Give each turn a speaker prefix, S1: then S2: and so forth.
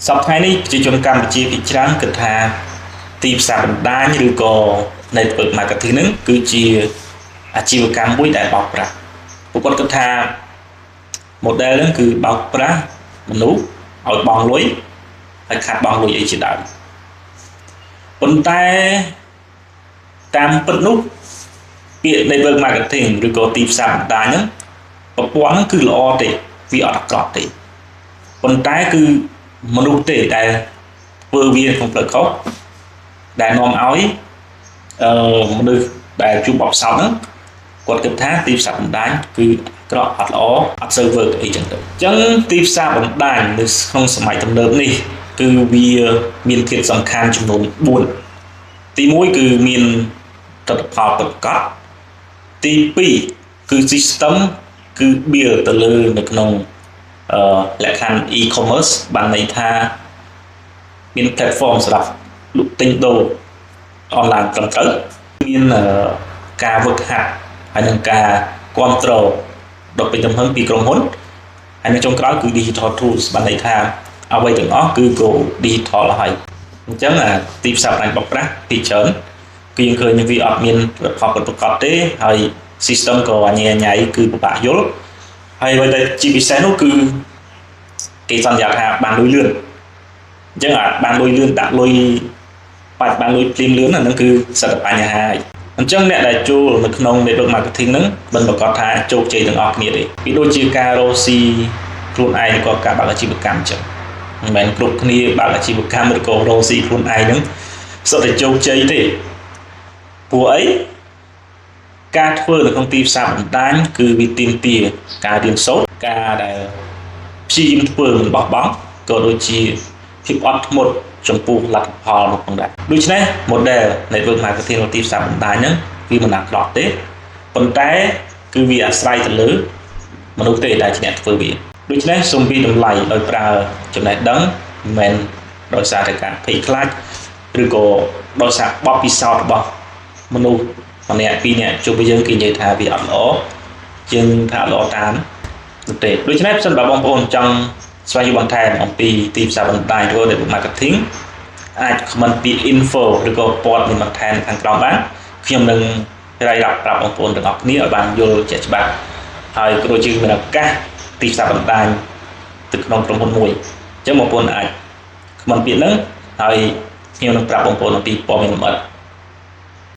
S1: សពថ្ងៃនេះប្រជាជនកម្ពុជាភាគច្រើនគិតថាទីផ្សារបណ្ដាញឬក៏ network marketing ហ្នឹងគឺជាអាជីវកម្មមួយដែលបោកប្រាស់ពួកគាត់គិតថា model ហ្នឹងគឺបោកប្រាស់មនុស្សឲ្យបង់លុយហើយខាត់បង់លុយអីជាដើមប៉ុន្តែតាមពិតនោះពាក្យ network marketing ឬក៏ទីផ្សារបណ្ដាញហ្នឹងប្រព័ន្ធហ្នឹងគឺល្អទេវាអត់អាក្រក់ទេប៉ុន្តែគឺមនុស្សទេដែលធ្វើវាក្នុងផ្លូវខុសដែលនាំឲ្យមនុស្សដែលជួបបបសោតហ្នឹងគាត់គិតថាទីផ្សារបណ្ដាញគឺក្រក់អត់ល្អអត់សូវ work អីចឹងទៅអញ្ចឹងទីផ្សារបណ្ដាញនៅក្នុងសម័យទំនើបនេះគឺវាមានធាតុសំខាន់ចំនួន4ទី1គឺមានទិដ្ឋផលពិតប្រាកដទី2គឺ system គឺ build ទៅលើនៅក្នុងលក្ខខណ្ឌ e-commerce បានន័យថាមាន platform សម្រាប់លក់ទិញដូរ online ត្រឹមត្រូវមានការវឹកហាត់ហើយនឹងការគ្រប់គ្រងដល់ពេញទំហឹងពីក្រុមហ៊ុនហើយនៅចុងក្រោយគឺ digital tools បានន័យថាអ្វីទាំងអស់គឺ go digital ហើយអញ្ចឹងទីផ្សារបណ្ដាញបោកប្រាស់ពីច្រើនគឺយើងឃើញវាអត់មានផលប្រកបទេហើយ system ក៏ញ៉ៃគឺពិបាកយល់ហើយអ្វីដែលជាពិសេសនោះគឺគេសន្យាថាបានលុយលឿនអញ្ចឹងបានលុយលឿនដាក់លុយបាច់បានលុយភ្លាមលឿនអាហ្នឹងគឺសិតតែបញ្ហាហើយអញ្ចឹងអ្នកដែលចូលនៅក្នុង network marketing ហ្នឹងមិនប្រកាសថាជោគជ័យទាំងអស់គ្នាទេវាដូចជាការរកស៊ីខ្លួនឯងក៏ការបើកអាជីវកម្មអញ្ចឹងមិនមែនគ្រប់គ្នាបើកអាជីវកម្មឬក៏រកស៊ីខ្លួនឯងហ្នឹងសុទ្ធតែជោគជ័យទេព្រោះអីការធ្វើនៅក្នុងទីផ្សារបណ្ដាញគឺវាទាមទារការរៀនសូត្រការដែលព្យាយាមធ្វើមិនបោះបង់ក៏ដូចជាភាពអត់ធ្មត់ចំពោះលទ្ធផលនោះផងដែរដូច្នេះ model network marketing នៅទីផ្សារបណ្ដាញហ្នឹងវាមិនអាក្រក់ទេប៉ុន្តែគឺវាអាស្រ័យទៅលើមនុស្សទេដែលជាអ្នកធ្វើវាដូច្នេះសូមវាតម្លៃដោយប្រើចំណេះដឹងមិនមែនដោយសារតែការភ័យខ្លាចឬក៏ដោយសារបបពិសោធន៍របស់មនុស្សម្នាក់ពីរនាក់ជួបvớiយើងគេនិយាយថាវាអត់ល្អជាងថាល្អតាមនោះទេដូច្នេះបើសិនបើបងប្អូនចង់ស្វែងយល់បន្ថែមអំពីទីផ្សារបណ្ដាញឬ network marketing អាច comment ពី info ឬក៏ព័ត៌មានបន្ថែមខាងក្រោមបានខ្ញុំនឹងរាយរាប់ប្រាប់បងប្អូនទាំងអស់គ្នាឲ្យបានយល់ជាក់ច្បាស់ហើយក៏ដូចជាមានឱកាសទីផ្សារបណ្ដាញទៅក្នុងក្រុមហ៊ុនមួយអញ្ចឹងបងប្អូនអាច comment ពាក្យហ្នឹងហើយខ្ញុំនឹងប្រាប់បងប្អូនអំពីព័ត៌មានលម្អិត